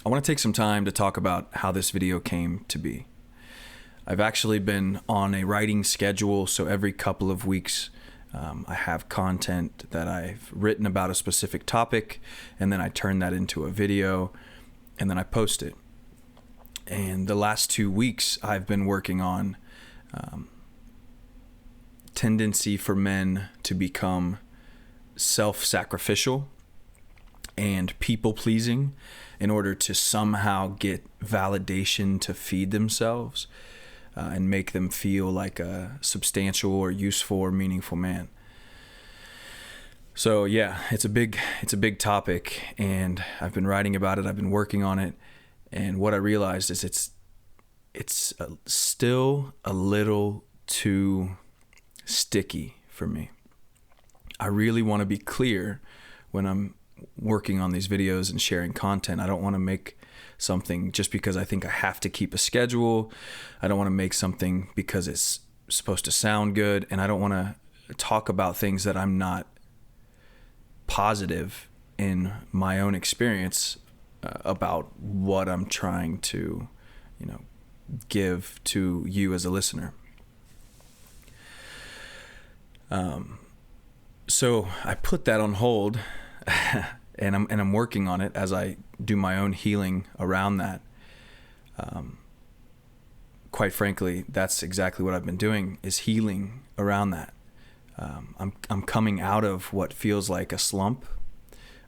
I want to take some time to talk about how this video came to be. I've actually been on a writing schedule, so every couple of weeks I have content that I've written about a specific topic, and then I turn that into a video, and then I post it. And the last 2 weeks I've been working on tendency for men to become self-sacrificial and people-pleasing in order to somehow get validation to feed themselves and make them feel like a substantial or useful or meaningful man. So yeah, it's a big topic, and I've been writing about it. I've been working on it, and what I realized is it's still a little too sticky for me. I really want to be clear when I'm working on these videos and sharing content. I don't want to make something just because I think I have to keep a schedule. I don't want to make something because it's supposed to sound good, and I don't want to talk about things that I'm not positive in my own experience about what I'm trying to, give to you as a listener. So I put that on hold, and I'm working on it as I do my own healing around that. Quite frankly, that's exactly what I've been doing, is healing around that. I'm coming out of what feels like a slump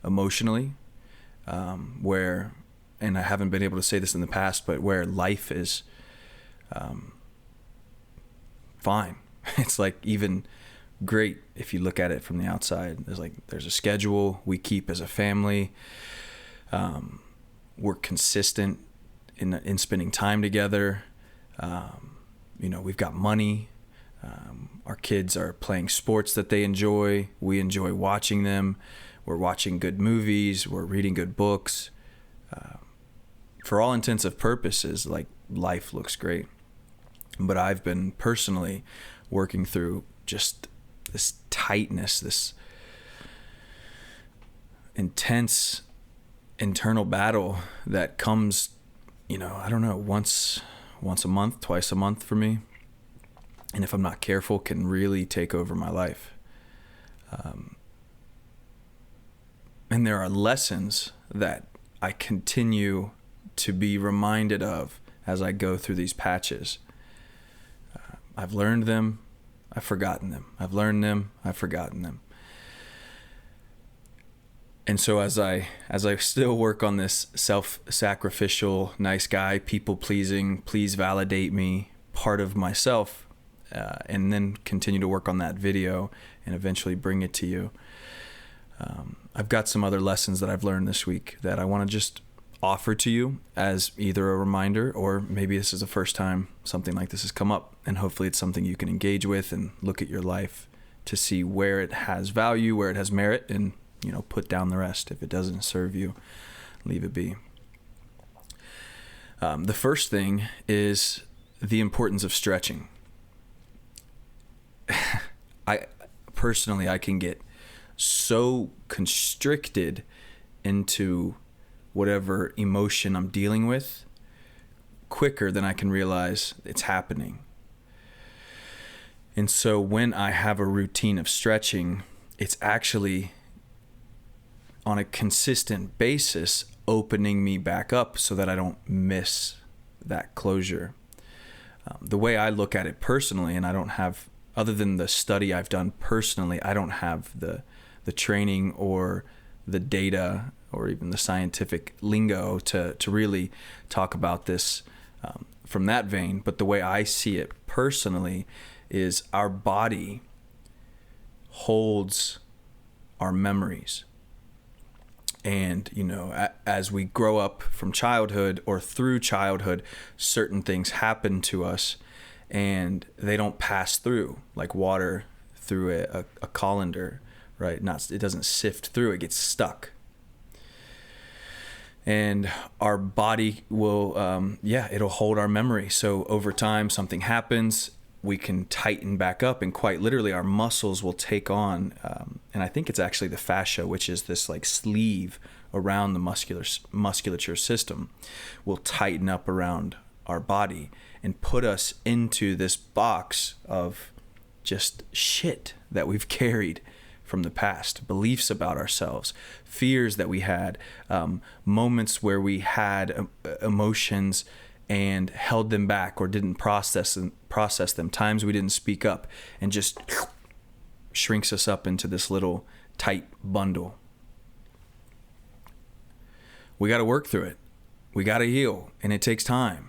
emotionally, where, and I haven't been able to say this in the past, but where life is fine. It's like even great if you look at it from the outside. There's a schedule we keep as a family. We're consistent in spending time together. We've got money. Our kids are playing sports that they enjoy. We enjoy watching them. We're watching good movies. We're reading good books. For all intents and purposes, like, life looks great. But I've been personally working through just this tightness, this intense internal battle that comes, I don't know, once a month, twice a month for me. And if I'm not careful, can really take over my life. And there are lessons that I continue to be reminded of as I go through these patches. I've learned them. I've forgotten them. I've learned them. I've forgotten them. And so as I still work on this self-sacrificial, nice guy, people-pleasing, please validate me part of myself, and then continue to work on that video and eventually bring it to you, I've got some other lessons that I've learned this week that I want to just offer to you as either a reminder, or maybe this is the first time something like this has come up, and hopefully it's something you can engage with and look at your life to see where it has value, where it has merit, and put down the rest. If it doesn't serve you, leave it be. The first thing is the importance of stretching. I can get so constricted into whatever emotion I'm dealing with quicker than I can realize it's happening. And so when I have a routine of stretching, it's actually on a consistent basis opening me back up so that I don't miss that closure. The way I look at it personally, and I don't have, other than the study I've done personally, I don't have the training or the data or even the scientific lingo to really talk about this from that vein. But the way I see it personally is our body holds our memories. And, as we grow up from childhood or through childhood, certain things happen to us and they don't pass through like water through a colander, right? It doesn't sift through, it gets stuck. And our body will, it'll hold our memory. So over time, something happens, we can tighten back up, and quite literally our muscles will take on, and I think it's actually the fascia, which is this like sleeve around the musculature system will tighten up around our body and put us into this box of just shit that we've carried from the past, beliefs about ourselves, fears that we had, moments where we had emotions and held them back or didn't process them, times we didn't speak up, and just shrinks us up into this little tight bundle. We got to work through it. We got to heal, and it takes time.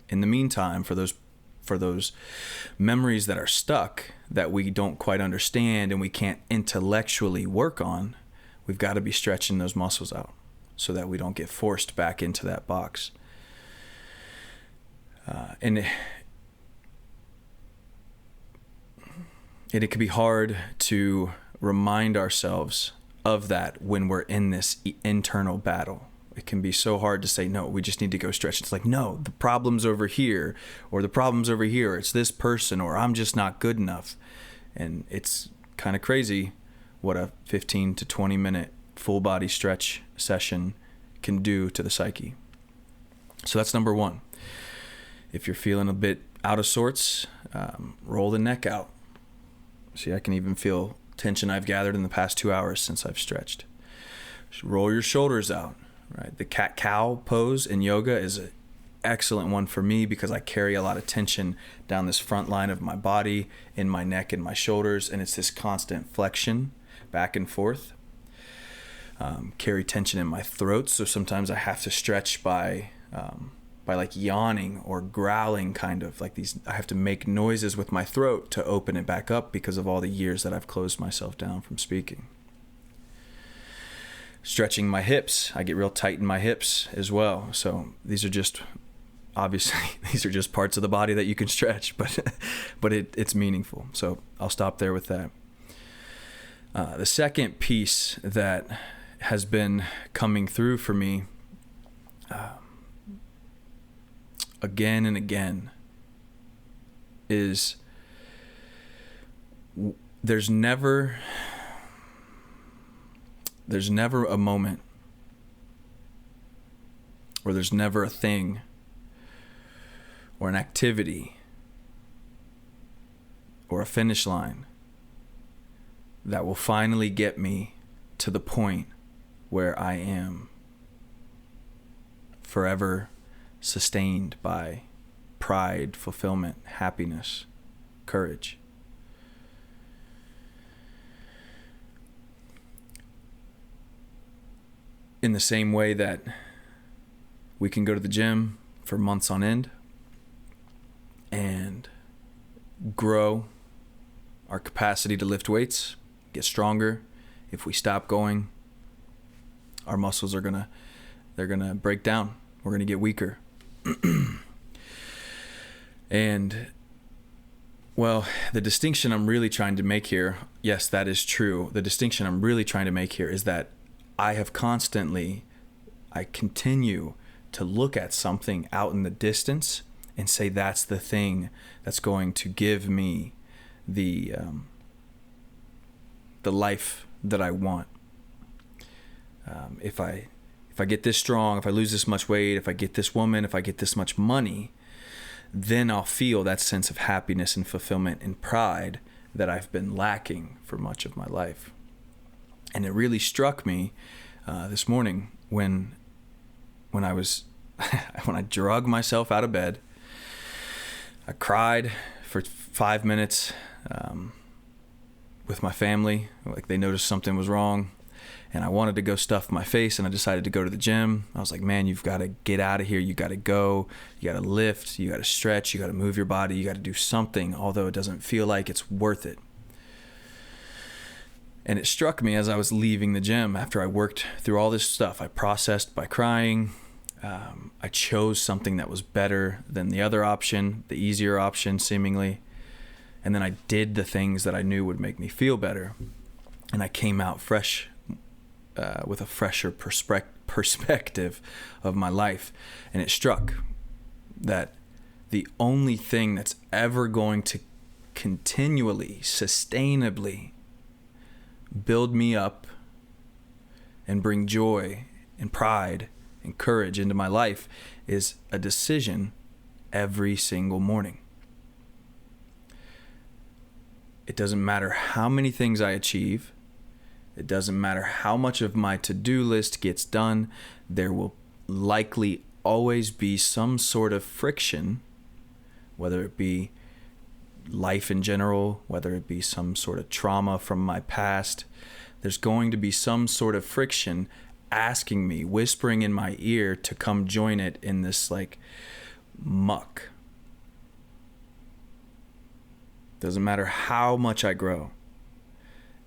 In the meantime, for those memories that are stuck, that we don't quite understand and we can't intellectually work on, we've got to be stretching those muscles out so that we don't get forced back into that box. And it can be hard to remind ourselves of that when we're in this internal battle. It can be so hard to say, no, we just need to go stretch. It's like, no, the problem's over here, or the problem's over here. It's this person, or I'm just not good enough. And it's kind of crazy what a 15 to 20 minute full body stretch session can do to the psyche. So that's number one. If you're feeling a bit out of sorts, roll the neck out. See, I can even feel tension I've gathered in the past 2 hours since I've stretched. Just roll your shoulders out. Right, the cat-cow pose in yoga is an excellent one for me because I carry a lot of tension down this front line of my body, in my neck and my shoulders, and it's this constant flexion back and forth. Carry tension in my throat, so sometimes I have to stretch by like yawning or growling, kind of like these. I have to make noises with my throat to open it back up because of all the years that I've closed myself down from speaking. Stretching my hips. I get real tight in my hips as well. So these are just, obviously, these are just parts of the body that you can stretch, but it's meaningful. So I'll stop there with that. The second piece that has been coming through for me again and again is there's never a moment, or there's never a thing or an activity or a finish line that will finally get me to the point where I am forever sustained by pride, fulfillment, happiness, courage. In the same way that we can go to the gym for months on end and grow our capacity to lift weights, get stronger. If we stop going, our muscles are they're gonna break down. We're gonna get weaker. And well, the distinction I'm really trying to make here, yes, that is true. The distinction I'm really trying to make here is that I continue to look at something out in the distance and say that's the thing that's going to give me the life that I want. If I get this strong, if I lose this much weight, if I get this woman, if I get this much money, then I'll feel that sense of happiness and fulfillment and pride that I've been lacking for much of my life. And it really struck me this morning when I when I drug myself out of bed. I cried for 5 minutes with my family. Like, they noticed something was wrong, and I wanted to go stuff my face, and I decided to go to the gym. I was like, man, you've got to get out of here. You got to go. You got to lift. You got to stretch. You got to move your body. You got to do something, although it doesn't feel like it's worth it. And it struck me as I was leaving the gym, after I worked through all this stuff. I processed by crying. I chose something that was better than the other option, the easier option, seemingly. And then I did the things that I knew would make me feel better. And I came out fresh, with a fresher perspective of my life. And it struck that the only thing that's ever going to continually, sustainably build me up and bring joy and pride and courage into my life is a decision every single morning. It doesn't matter how many things I achieve. It doesn't matter how much of my to-do list gets done. There will likely always be some sort of friction, whether it be life in general, whether it be some sort of trauma from my past. There's going to be some sort of friction asking me, whispering in my ear to come join it in this like muck. Doesn't matter how much I grow.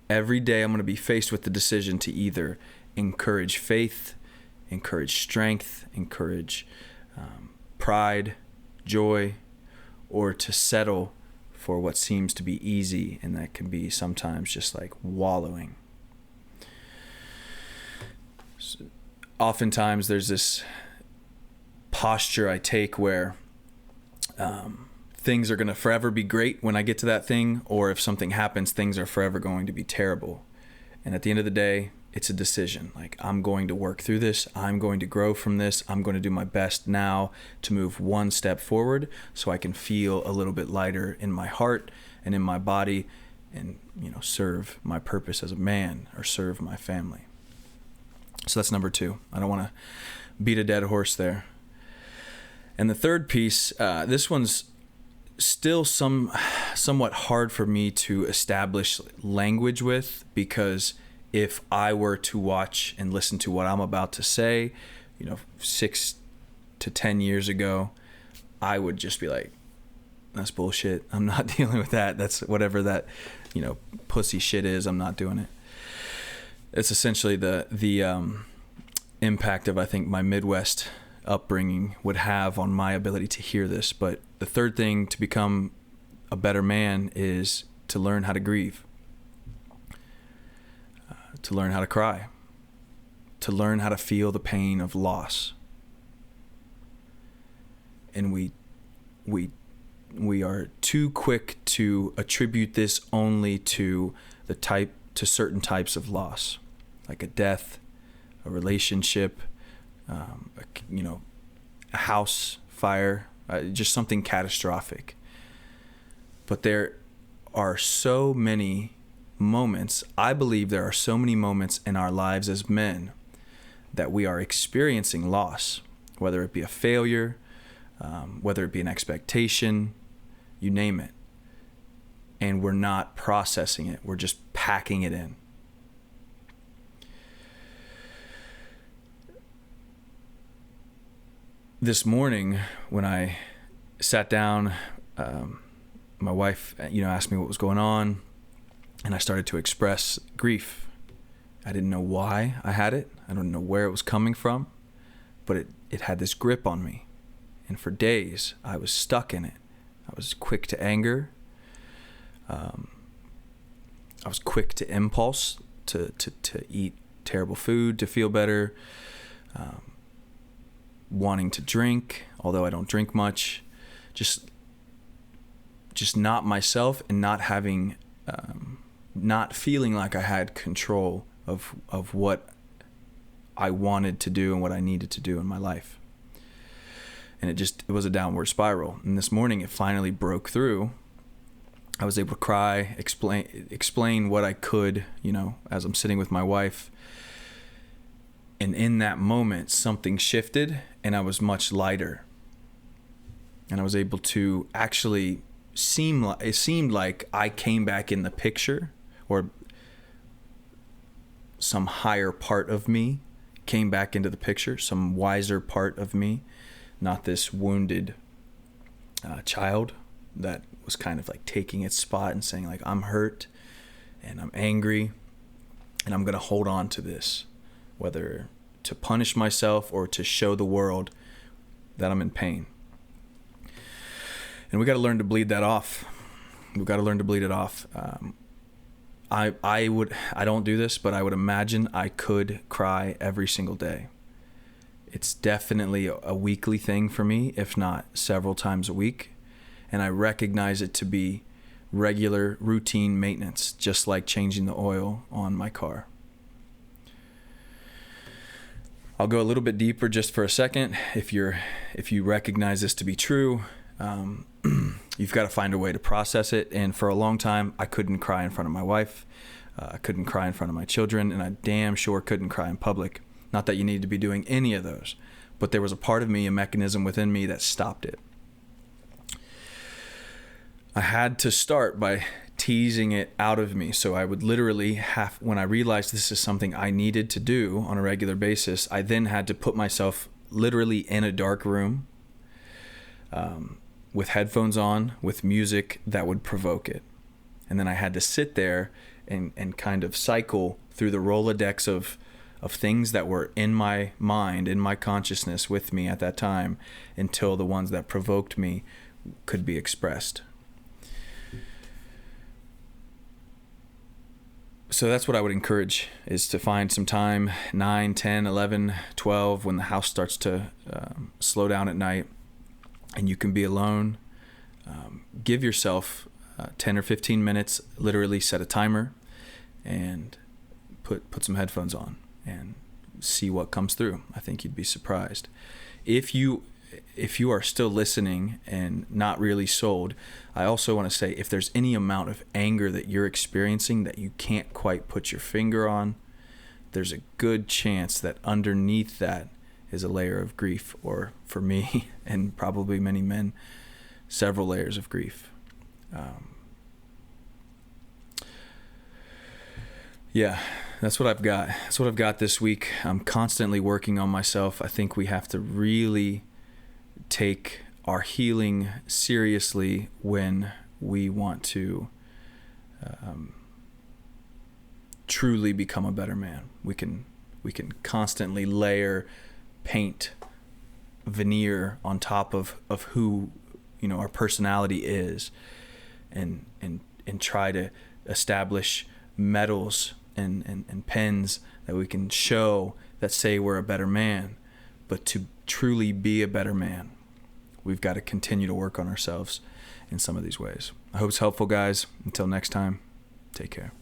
Every day I'm going to be faced with the decision to either encourage faith, encourage strength, encourage pride, joy, or to settle for what seems to be easy, and that can be sometimes just like wallowing. So, oftentimes there's this posture I take where things are going to forever be great when I get to that thing, or if something happens, things are forever going to be terrible. And at the end of the day, it's a decision. Like, I'm going to work through this. I'm going to grow from this. I'm going to do my best now to move one step forward so I can feel a little bit lighter in my heart and in my body and, serve my purpose as a man or serve my family. So that's number 2. I don't want to beat a dead horse there. And the third piece, this one's still somewhat hard for me to establish language with, because if I were to watch and listen to what I'm about to say, 6 to 10 years ago, I would just be like, that's bullshit. I'm not dealing with that. That's whatever that, pussy shit is. I'm not doing it. It's essentially the impact of, I think, my Midwest upbringing would have on my ability to hear this. But the third thing to become a better man is to learn how to grieve, to learn how to cry, to learn how to feel the pain of loss. And we are too quick to attribute this only to certain types of loss, like a death, a relationship, a house fire, just something catastrophic. But there are so many moments, I believe there are so many moments in our lives as men that we are experiencing loss, whether it be a failure, whether it be an expectation, you name it. And we're not processing it. We're just packing it in. This morning, when I sat down, my wife, asked me what was going on, and I started to express grief. I didn't know why I had it. I don't know where it was coming from, but it had this grip on me. And for days, I was stuck in it. I was quick to anger. I was quick to impulse, to eat terrible food, to feel better. Wanting to drink, although I don't drink much, just not myself, and not having, not feeling like I had control of what I wanted to do and what I needed to do in my life. And it was a downward spiral. And this morning it finally broke through. I was able to cry, explain what I could, as I'm sitting with my wife. And in that moment, something shifted, and I was much lighter. And I was able to actually it seemed like I came back in the picture, or some higher part of me came back into the picture, some wiser part of me, not this wounded child that was kind of like taking its spot and saying like, I'm hurt and I'm angry and I'm going to hold on to this, whether to punish myself or to show the world that I'm in pain. And we got to learn to bleed that off. We've got to learn to bleed it off. I don't do this, but I would imagine I could cry every single day. It's definitely a weekly thing for me, if not several times a week. And I recognize it to be regular routine maintenance, just like changing the oil on my car. I'll go a little bit deeper just for a second. If you recognize this to be true, you've got to find a way to process it. And for a long time, I couldn't cry in front of my wife. I couldn't cry in front of my children, and I damn sure couldn't cry in public. Not that you need to be doing any of those, but there was a part of me, a mechanism within me that stopped it. I had to start by teasing it out of me. So I would literally when I realized this is something I needed to do on a regular basis, I then had to put myself literally in a dark room, with headphones on, with music that would provoke it. And then I had to sit there and kind of cycle through the Rolodex of things that were in my mind, in my consciousness with me at that time, until the ones that provoked me could be expressed. So that's what I would encourage, is to find some time, 9, 10, 11, 12, when the house starts to slow down at night and you can be alone. Give yourself 10 or 15 minutes, literally set a timer and put some headphones on and see what comes through. I think you'd be surprised. If you are still listening and not really sold, I also want to say, if there's any amount of anger that you're experiencing that you can't quite put your finger on, there's a good chance that underneath that is a layer of grief, or for me and probably many men, several layers of grief. Yeah, that's what I've got. That's what I've got this week. I'm constantly working on myself. I think we have to really take our healing seriously when we want to truly become a better man. We can constantly layer paint, veneer on top of who our personality is, and try to establish medals and pens that we can show that say we're a better man. But to truly be a better man, we've got to continue to work on ourselves in some of these ways. I hope it's helpful, guys. Until next time, take care.